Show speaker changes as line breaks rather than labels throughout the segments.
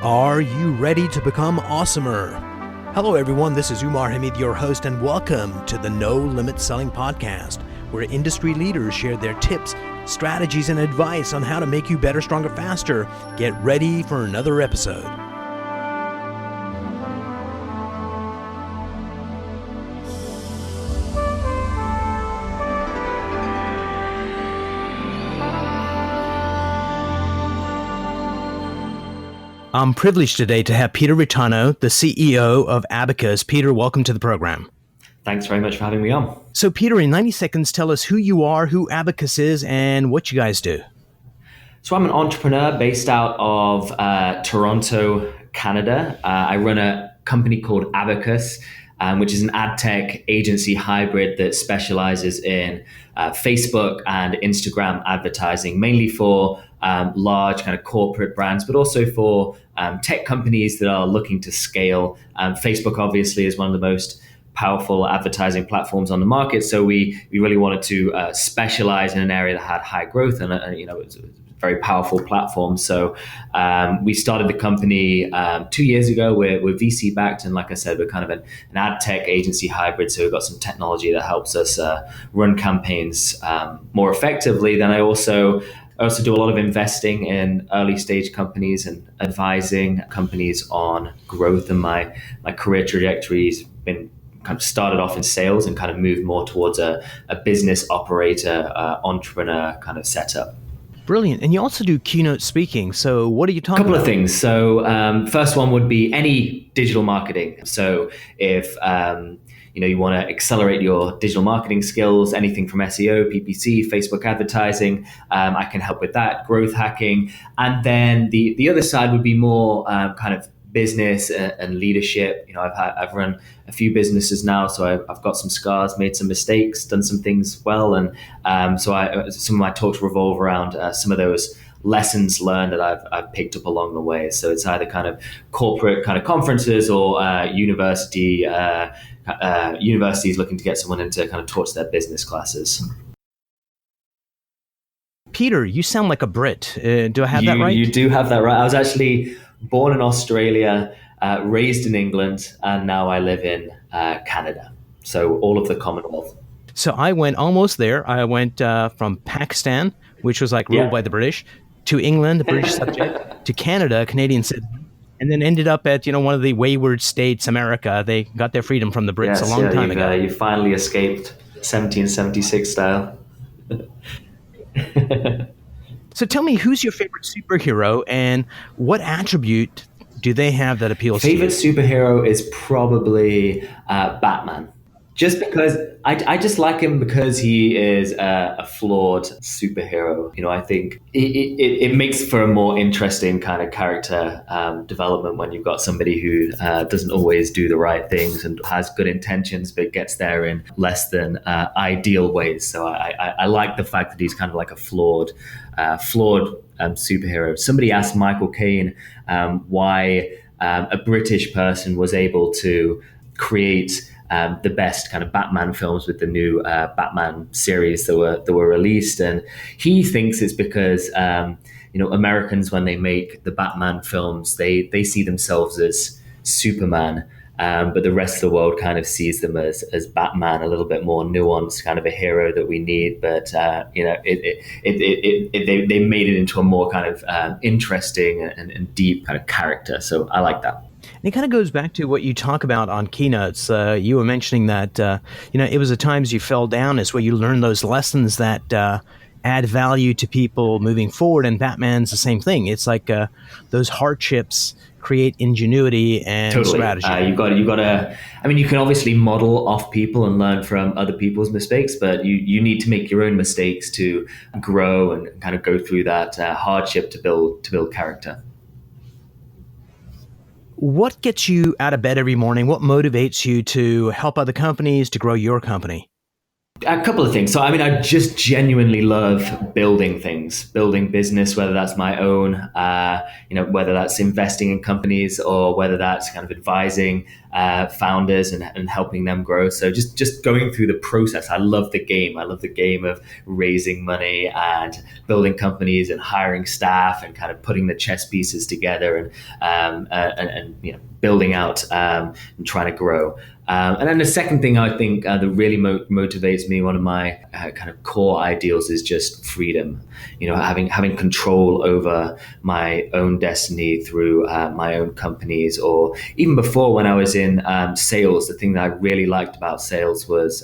Are you ready to become awesomer? Hello everyone, this is Umar Hamid, your host, and welcome to the No Limit Selling Podcast, where industry leaders share their tips, strategies, and advice on how to make you better, stronger, faster. Get ready for another episode. I'm privileged today to have Peter Reitano, the CEO of Abacus. Peter, welcome to the program.
Thanks very much for having me on.
So, Peter, in 90 seconds, tell us who you are, who Abacus is, and what you guys do.
So I'm an entrepreneur based out of Toronto, Canada. I run a company called Abacus, which is an ad tech agency hybrid that specializes in Facebook and Instagram advertising, mainly for large kind of corporate brands, but also for tech companies that are looking to scale. Facebook obviously is one of the most powerful advertising platforms on the market. So we really wanted to specialize in an area that had high growth and it's a very powerful platform. So we started the company 2 years ago. We're VC backed, and like I said, we're kind of an ad tech agency hybrid. So we've got some technology that helps us run campaigns more effectively. Then I also do a lot of investing in early stage companies and advising companies on growth. And my career trajectory has been kind of started off in sales and kind of moved more towards a business operator, entrepreneur kind of setup.
Brilliant. And you also do keynote speaking. So what are you talking about?
A couple of things. So first one would be any digital marketing. So if you want to accelerate your digital marketing skills, anything from SEO, PPC, Facebook advertising, I can help with that, growth hacking. And then the other side would be more kind of business and leadership. I've run a few businesses now, so I've got some scars, made some mistakes, done some things well. And so some of my talks revolve around some of those lessons learned that I've picked up along the way. So it's either kind of corporate kind of conferences or universities looking to get someone in to kind of talk to their business classes.
Peter, you sound like a Brit. Do I have that right?
You do have that right. I was actually born in Australia, raised in England, and now I live in Canada. So all of the Commonwealth.
So I went almost there. I went from Pakistan, which was like ruled by the British, to England, the British subject, to Canada, Canadian citizen, and then ended up at one of the wayward states, America. They got their freedom from the Brits a long time ago.
You finally escaped 1776 style.
So tell me, who's your favorite superhero and what attribute do they have that appeals to you?
Favorite superhero is probably Batman. Just because I just like him because he is a flawed superhero. I think it makes for a more interesting kind of character development when you've got somebody who doesn't always do the right things and has good intentions but gets there in less than ideal ways. So I like the fact that he's kind of like a flawed superhero. Somebody asked Michael Caine why a British person was able to create the best kind of Batman films with the new Batman series that were released, and he thinks it's because Americans, when they make the Batman films, they see themselves as Superman, but the rest of the world kind of sees them as Batman, a little bit more nuanced, kind of a hero that we need. But they made it into a more kind of interesting and deep kind of character. So I like that.
And it kind of goes back to what you talk about on keynotes. You were mentioning that, it was the times you fell down is where you learn those lessons that add value to people moving forward. And Batman's the same thing. It's like those hardships create ingenuity and strategy.
You got to. I mean, you can obviously model off people and learn from other people's mistakes, but you need to make your own mistakes to grow and kind of go through that hardship to build character.
What gets you out of bed every morning? What motivates you to help other companies, to grow your company?
A couple of things. So, I mean, I just genuinely love building things, building business, whether that's my own, whether that's investing in companies or whether that's kind of advising founders and helping them grow. So just going through the process. I love the game. I love the game of raising money and building companies and hiring staff and kind of putting the chess pieces together and building out and trying to grow. And then the second thing I think that really motivates me, one of my kind of core ideals is just freedom. Having control over my own destiny through my own companies, or even before when I was in sales. The thing that I really liked about sales was,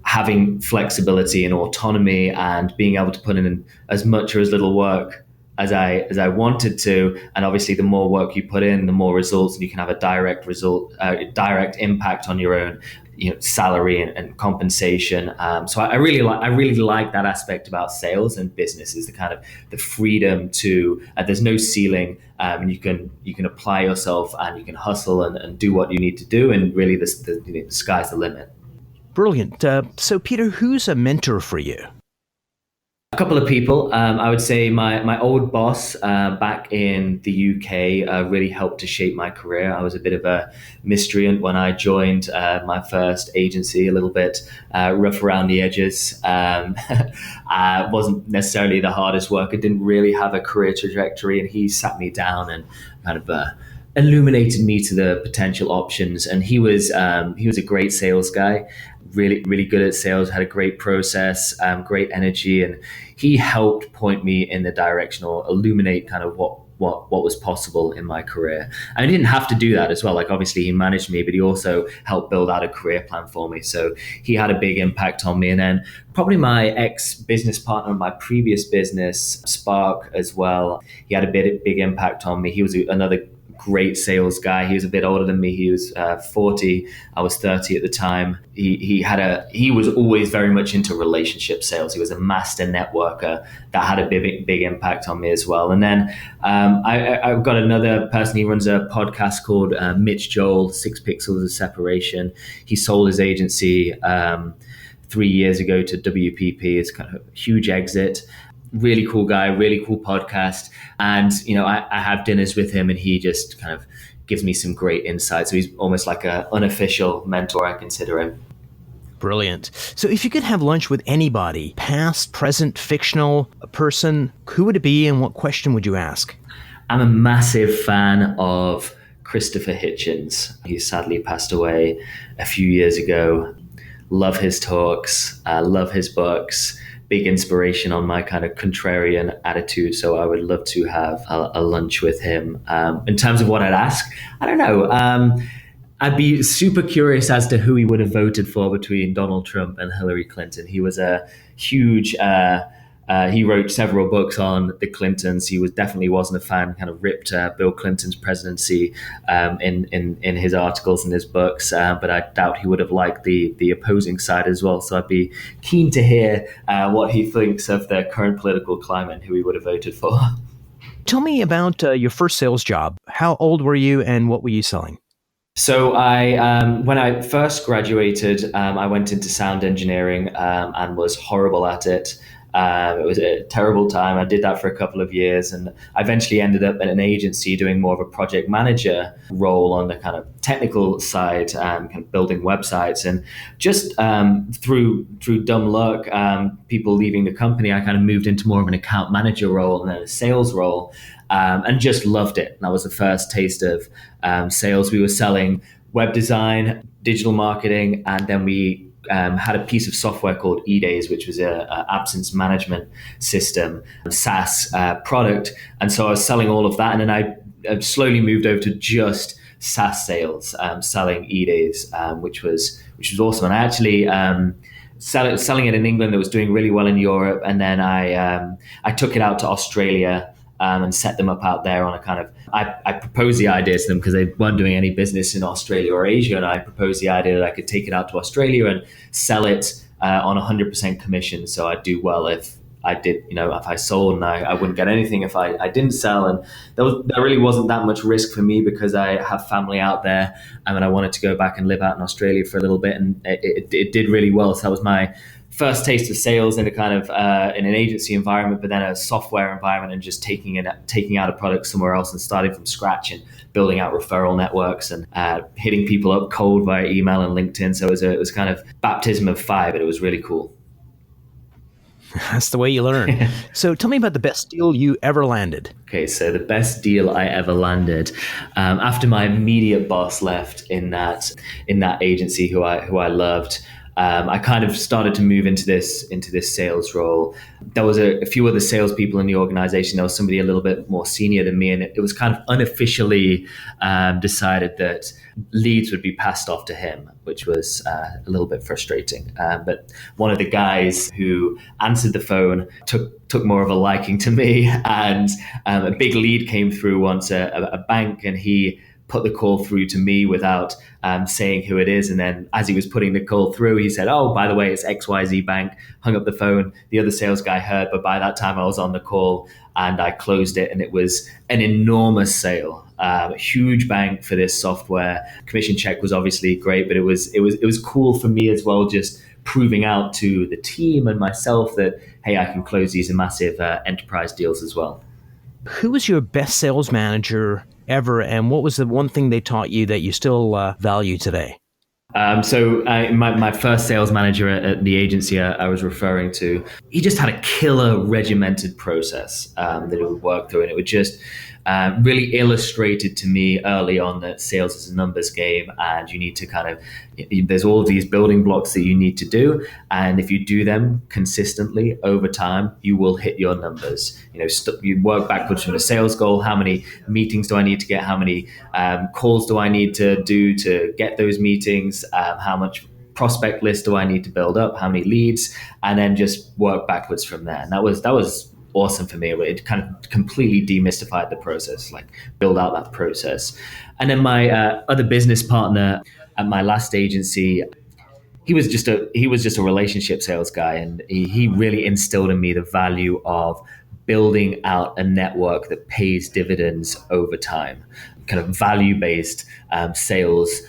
having flexibility and autonomy and being able to put in as much or as little work as I wanted to. And obviously the more work you put in, the more results, and you can have a direct impact on your own salary and compensation. So I really like that aspect about sales and business, is the kind of the freedom to there's no ceiling, and you can apply yourself and you can hustle and do what you need to do, and really the sky's the limit.
Brilliant. So Peter, who's a mentor for you?
A couple of people. I would say my old boss back in the UK really helped to shape my career. I was a bit of a miscreant when I joined my first agency, a little bit rough around the edges. I wasn't necessarily the hardest worker, didn't really have a career trajectory, and he sat me down and kind of illuminated me to the potential options. And he was a great sales guy, really, really good at sales, had a great process, great energy. And he helped point me in the direction or illuminate kind of what was possible in my career. And I didn't have to do that as well. Like, obviously he managed me, but he also helped build out a career plan for me. So he had a big impact on me. And then probably my ex-business partner in my previous business, Spark, as well. He had a big impact on me. He was another great sales guy. He was a bit older than me. He was 40. I was 30 at the time. He was always very much into relationship sales. He was a master networker. That had a big impact on me as well. And then I've got another person. He runs a podcast called Mitch Joel, 6 Pixels of Separation. He sold his agency 3 years ago to WPP. It's kind of a huge exit. Really cool guy, really cool podcast. And, I have dinners with him, and he just kind of gives me some great insights. So he's almost like an unofficial mentor, I consider him.
Brilliant. So if you could have lunch with anybody, past, present, fictional person, who would it be and what question would you ask?
I'm a massive fan of Christopher Hitchens. He sadly passed away a few years ago. Love his talks, love his books. Big inspiration on my kind of contrarian attitude. So I would love to have a lunch with him. In terms of what I'd ask, I don't know. I'd be super curious as to who he would have voted for between Donald Trump and Hillary Clinton. He was a huge, he wrote several books on the Clintons. He definitely wasn't a fan, kind of ripped Bill Clinton's presidency in his articles and his books, but I doubt he would have liked the opposing side as well. So I'd be keen to hear what he thinks of the current political climate and who he would have voted for.
Tell me about your first sales job. How old were you and what were you selling?
So when I first graduated, I went into sound engineering and was horrible at it. It was a terrible time. I did that for a couple of years, and I eventually ended up at an agency doing more of a project manager role on the kind of technical side, kind of building websites. And just through dumb luck, people leaving the company, I kind of moved into more of an account manager role and then a sales role, and just loved it. And that was the first taste of sales. We were selling web design, digital marketing, and then we had a piece of software called eDays, which was a absence management system, a SaaS product. And so I was selling all of that. And then I slowly moved over to just SaaS sales, selling eDays, which was awesome. And I actually selling it in England, that was doing really well in Europe. And then I took it out to Australia and set them up out there on a kind of, I proposed the idea to them because they weren't doing any business in Australia or Asia. And I proposed the idea that I could take it out to Australia and sell it on 100% commission. So I'd do well if I did, if I sold, and I wouldn't get anything if I didn't sell. And there really wasn't that much risk for me because I have family out there, and I wanted to go back and live out in Australia for a little bit, and it did really well. So that was my first taste of sales in a kind of in an agency environment, but then a software environment, and just taking out a product somewhere else and starting from scratch and building out referral networks and hitting people up cold via email and LinkedIn. So it was kind of baptism of fire, but it was really cool.
That's the way you learn. So tell me about the best deal you ever landed.
Okay, so the best deal I ever landed after my immediate boss left in that agency who I loved. I kind of started to move into this sales role. There was a few other salespeople in the organization. There was somebody a little bit more senior than me, and it was kind of unofficially decided that leads would be passed off to him, which was a little bit frustrating. But one of the guys who answered the phone took more of a liking to me, and a big lead came through once, a bank, and he put the call through to me without saying who it is. And then as he was putting the call through, he said, "Oh, by the way, it's XYZ Bank," hung up the phone. The other sales guy heard, but by that time I was on the call and I closed it. And it was an enormous sale, a huge bank for this software. Commission check was obviously great, but it was cool for me as well, just proving out to the team and myself that, hey, I can close these massive enterprise deals as well.
Who was your best sales manager ever, and what was the one thing they taught you that you still value today?
My first sales manager at the agency I was referring to, he just had a killer regimented process that it would work through, and it would just really illustrated to me early on that sales is a numbers game, and you need to there's all of these building blocks that you need to do, and if you do them consistently over time, you will hit your numbers. You work backwards from the sales goal. How many meetings do I need to get? How many calls do I need to do to get those meetings? How much prospect list do I need to build up? How many leads? And then just work backwards from there. And that was awesome for me. It kind of completely demystified the process, like build out that process. And then my other business partner at my last agency, he was just a relationship sales guy, and he really instilled in me the value of building out a network that pays dividends over time, kind of value-based sales,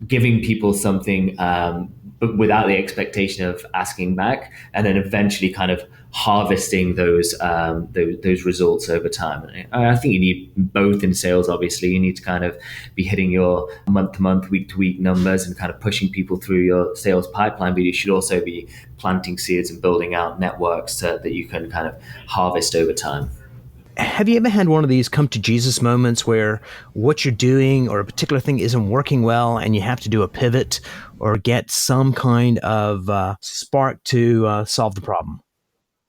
giving people something, but without the expectation of asking back, and then eventually kind of harvesting those results over time. And I think you need both in sales. Obviously, you need to kind of be hitting your month-to-month, week-to-week numbers and kind of pushing people through your sales pipeline, but you should also be planting seeds and building out networks that you can kind of harvest over time.
Have you ever had one of these come to Jesus moments where what you're doing or a particular thing isn't working well and you have to do a pivot or get some kind of spark to solve the problem?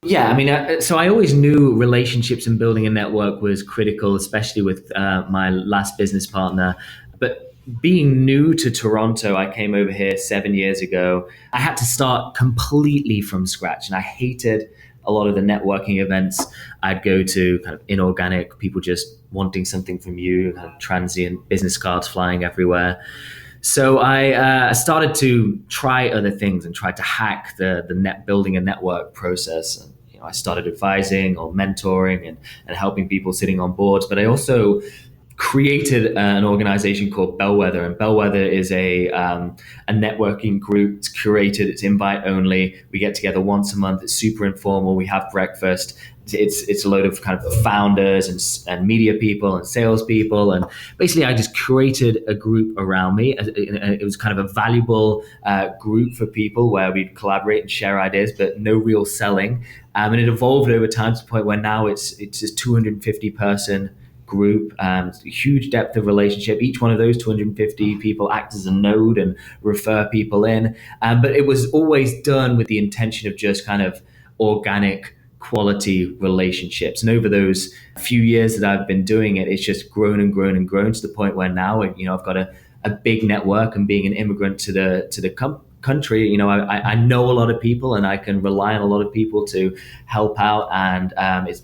Yeah, I mean, so I always knew relationships and building a network was critical, especially with my last business partner. But being new to Toronto, I came over here 7 years ago. I had to start completely from scratch, and I hated a lot of the networking events I'd go to, kind of inorganic, people just wanting something from you, kind of transient business cards flying everywhere. So I started to try other things and tried to hack the net building a network process. And, I started advising or mentoring and helping people sitting on boards, but I also created an organization called Bellwether, and Bellwether is a networking group. It's curated, it's invite only. We get together once a month. It's super informal. We have breakfast. It's a load of kind of founders and media people and salespeople, and basically I just created a group around me. It was kind of a valuable group for people where we'd collaborate and share ideas, but no real selling. And it evolved over time to the point where now it's this 250 person group, huge depth of relationship. Each one of those 250 people acts as a node and refer people in. But it was always done with the intention of just kind of organic quality relationships. And over those few years that I've been doing it, it's just grown and grown and grown to the point where now, I've got a big network, and being an immigrant to the country, I know a lot of people and I can rely on a lot of people to help out. And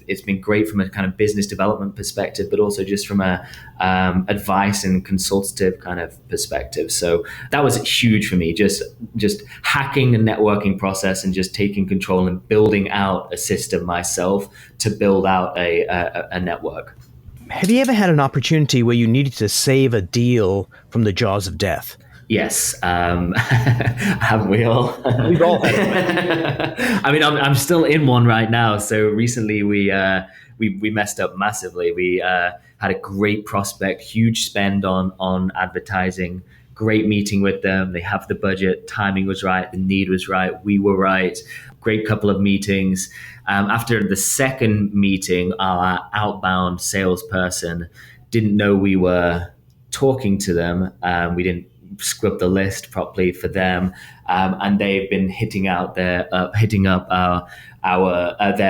it's been great from a kind of business development perspective, but also just from a advice and consultative kind of perspective. So that was huge for me, just hacking the networking process and just taking control and building out a system myself to build out a network.
Have you ever had an opportunity where you needed to save a deal from the jaws of death?
Yes, haven't we all?
We've all had it.
I mean, I'm still in one right now. So recently we messed up massively. We had a great prospect, huge spend on advertising. Great meeting with them. They have the budget. Timing was right. The need was right. We were right. Great couple of meetings. After the second meeting, our outbound salesperson didn't know we were talking to them. We didn't scrub the list properly for them, and they've been hitting up their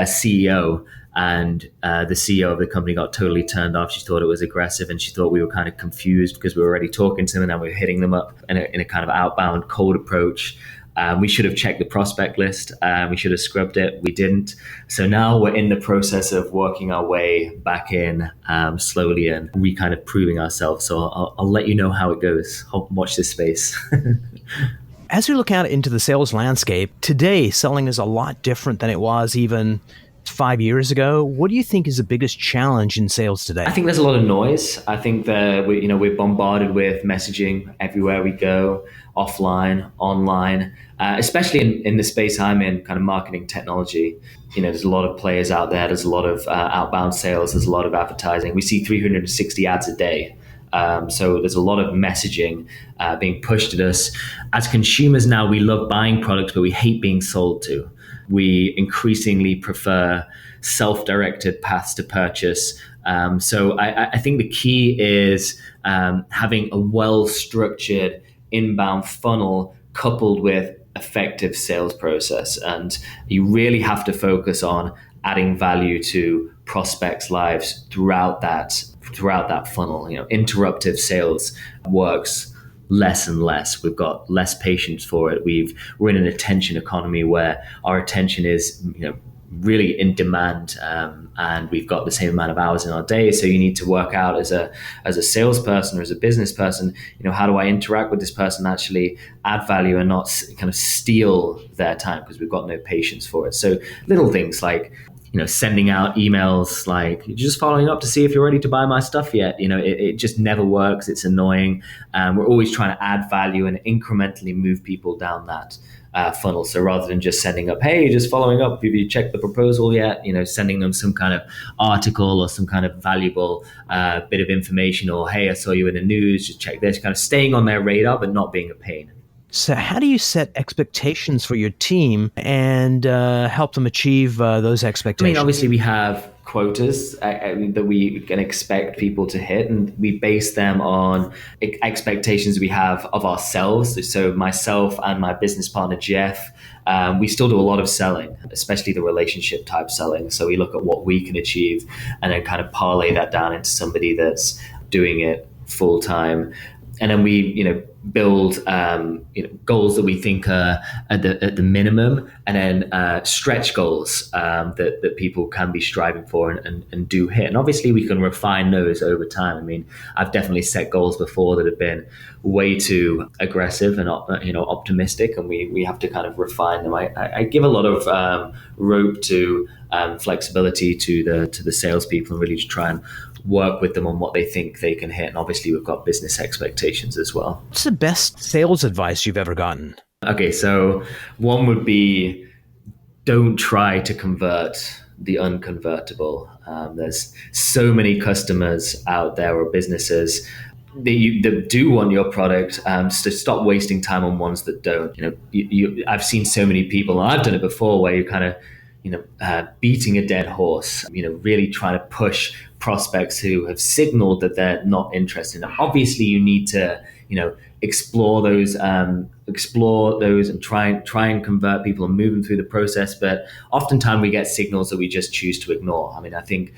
CEO. And the CEO of the company got totally turned off. She thought it was aggressive, and she thought we were kind of confused because we were already talking to them, and then we were hitting them up in a kind of outbound cold approach. We should have checked the prospect list. We should have scrubbed it. We didn't. So now we're in the process of working our way back in slowly and kind of proving ourselves. So I'll let you know how it goes. Watch this space.
As we look out into the sales landscape, today selling is a lot different than it was even 5 years ago. What do you think is the biggest challenge in sales today?
I think there's a lot of noise. I think that we're bombarded with messaging everywhere we go, offline, online, especially in the space I'm in, kind of marketing technology. There's a lot of players out there. There's a lot of outbound sales. There's a lot of advertising. We see 360 ads a day. So there's a lot of messaging being pushed at us. As consumers now, we love buying products, but we hate being sold to. We increasingly prefer self-directed paths to purchase. So I think the key is having a well-structured inbound funnel coupled with effective sales process. And you really have to focus on adding value to prospects' lives throughout that funnel. Interruptive sales works less and less. We've got less patience for it. We're in an attention economy where our attention is really in demand, and we've got the same amount of hours in our day. So you need to work out as a salesperson or as a business person, how do I interact with this person, actually add value and not kind of steal their time, because we've got no patience for it. So little things like sending out emails like, just following up to see if you're ready to buy my stuff yet. It just never works. It's annoying. We're always trying to add value and incrementally move people down that funnel. So rather than just sending up, hey, just following up, have you checked the proposal yet? Sending them some kind of article or some kind of valuable bit of information, or hey, I saw you in the news, just check this, kind of staying on their radar, but not being a pain.
So how do you set expectations for your team and help them achieve those expectations?
I mean, obviously we have quotas that we can expect people to hit, and we base them on expectations we have of ourselves. So myself and my business partner, Jeff, we still do a lot of selling, especially the relationship type selling. So we look at what we can achieve and then kind of parlay that down into somebody that's doing it full time. And then we, build goals that we think are at the minimum, and then stretch goals that people can be striving for and do hit. And obviously we can refine those over time. I mean, I've definitely set goals before that have been way too aggressive and optimistic, and we have to kind of refine them. I give a lot of rope to flexibility to the salespeople, and really just try and work with them on what they think they can hit. And obviously we've got business expectations as well.
What's the best sales advice you've ever gotten?
Okay, so one would be, don't try to convert the unconvertible. There's so many customers out there or businesses that do want your product, so stop wasting time on ones that don't. I've seen so many people, and I've done it before, where you kind of beating a dead horse, really trying to push prospects who have signaled that they're not interested. Obviously, you need to, explore those and try and convert people and move them through the process. But oftentimes we get signals that we just choose to ignore. I mean, I think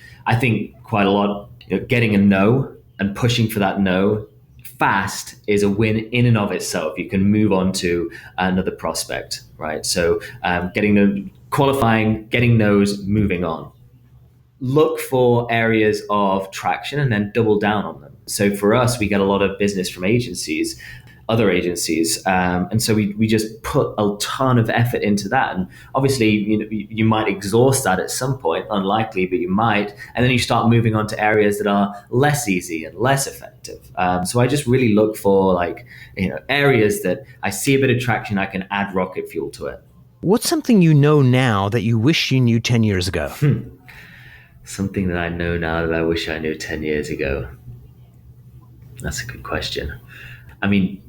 quite a lot, getting a no and pushing for that no fast is a win in and of itself. You can move on to another prospect, right? So getting the qualifying, getting those, moving on. Look for areas of traction and then double down on them. So for us, we get a lot of business from agencies, other agencies, and so we just put a ton of effort into that. And obviously, you might exhaust that at some point, unlikely, but you might, and then you start moving on to areas that are less easy and less effective. So I just really look for areas that I see a bit of traction, I can add rocket fuel to it.
What's something you know now that you wish you knew 10 years ago?
Something that I know now that I wish I knew 10 years ago. That's a good question. I mean,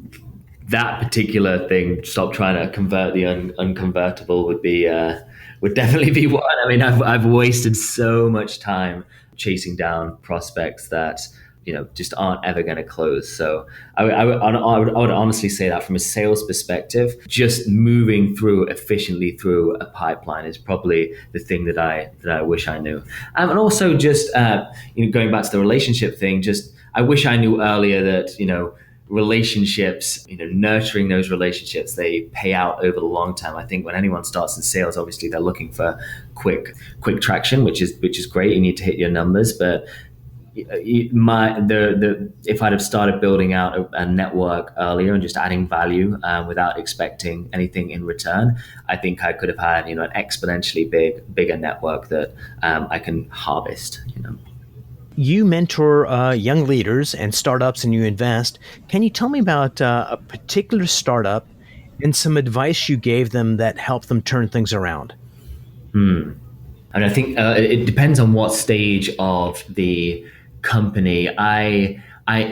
that particular thing, stop trying to convert the unconvertible, would definitely be one. I mean, I've wasted so much time chasing down prospects that just aren't ever going to close. So I would honestly say that from a sales perspective, just moving efficiently through a pipeline is probably the thing that I wish I knew. And also just going back to the relationship thing, just I wish I knew earlier that relationships, nurturing those relationships, they pay out over the long term. I think when anyone starts in sales, obviously they're looking for quick traction, which is great. You need to hit your numbers, but if I'd have started building out a network earlier and just adding value without expecting anything in return, I think I could have had an exponentially bigger network that I can harvest.
You mentor young leaders and startups, and you invest. Can you tell me about a particular startup and some advice you gave them that helped them turn things around?
And I think it depends on what stage of the company. I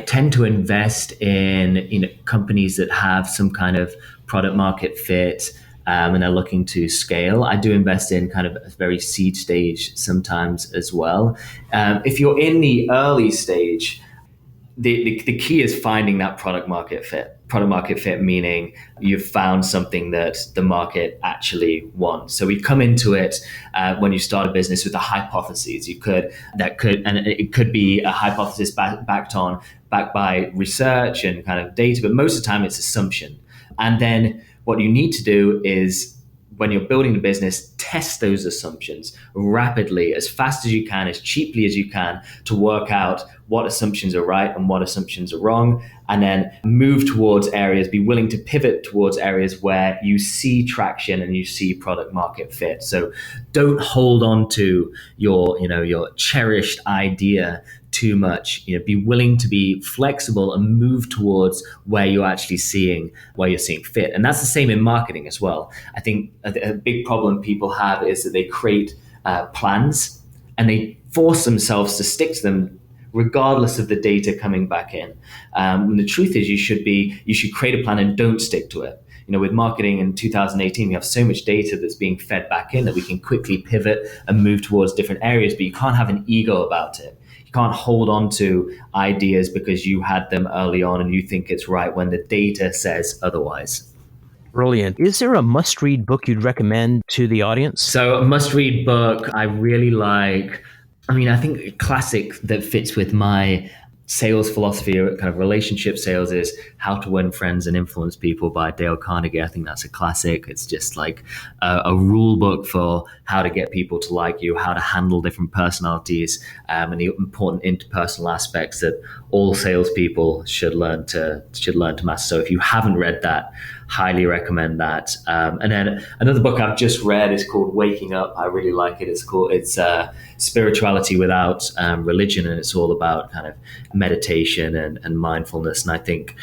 tend to invest in companies that have some kind of product market fit, and they're looking to scale. I do invest in kind of a very seed stage sometimes as well. If you're in the early stage, the key is finding that product market fit. Product market fit meaning you've found something that the market actually wants. So we come into it when you start a business with a hypothesis. And it could be a hypothesis backed by research and kind of data, but most of the time it's assumption. And then what you need to do is, when you're building the business, test those assumptions rapidly, as fast as you can, as cheaply as you can, to work out what assumptions are right and what assumptions are wrong, and then move towards areas, be willing to pivot towards areas where you see traction and you see product market fit. So don't hold on to your cherished idea too much. Be willing to be flexible and move towards where you're seeing fit. And that's the same in marketing as well. I think a big problem people have is that they create plans and they force themselves to stick to them regardless of the data coming back in. And the truth is you should create a plan and don't stick to it. With marketing in 2018, we have so much data that's being fed back in that we can quickly pivot and move towards different areas, but you can't have an ego about it. You can't hold on to ideas because you had them early on and you think it's right when the data says otherwise.
Brilliant. Is there a must-read book you'd recommend to the audience?
So a must-read book I really like, I think a classic that fits with my sales philosophy or kind of relationship sales is How to Win Friends and Influence People by Dale Carnegie. I think that's a classic. It's just like a rule book for how to get people to like you, how to handle different personalities, and the important interpersonal aspects that all salespeople should learn to master. So if you haven't read that, highly recommend that. And then another book I've just read is called Waking Up. I really like it. It's Spirituality Without Religion, and it's all about kind of meditation and mindfulness. And I think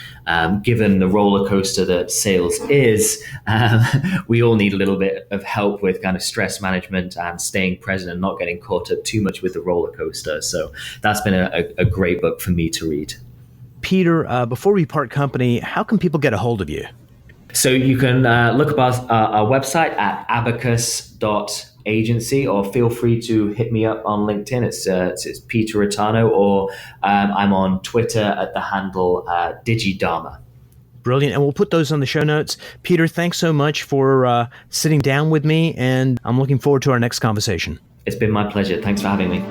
given the roller coaster that sales is, we all need a little bit of help with kind of stress management and staying present and not getting caught up too much with the roller coaster. So that's been a great book for me to read.
Peter, before we part company, how can people get a hold of you?
So you can look up our website at abacus.agency, or feel free to hit me up on LinkedIn. It's Peter Reitano, or I'm on Twitter at the handle Digidharma.
Brilliant. And we'll put those on the show notes. Peter, thanks so much for sitting down with me, and I'm looking forward to our next conversation.
It's been my pleasure. Thanks for having me.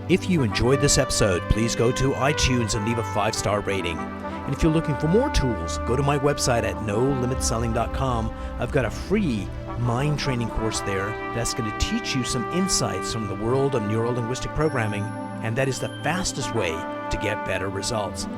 If you enjoyed this episode, please go to iTunes and leave a 5-star rating. And if you're looking for more tools, go to my website at nolimitselling.com. I've got a free mind training course there that's going to teach you some insights from the world of neuro-linguistic programming, and that is the fastest way to get better results.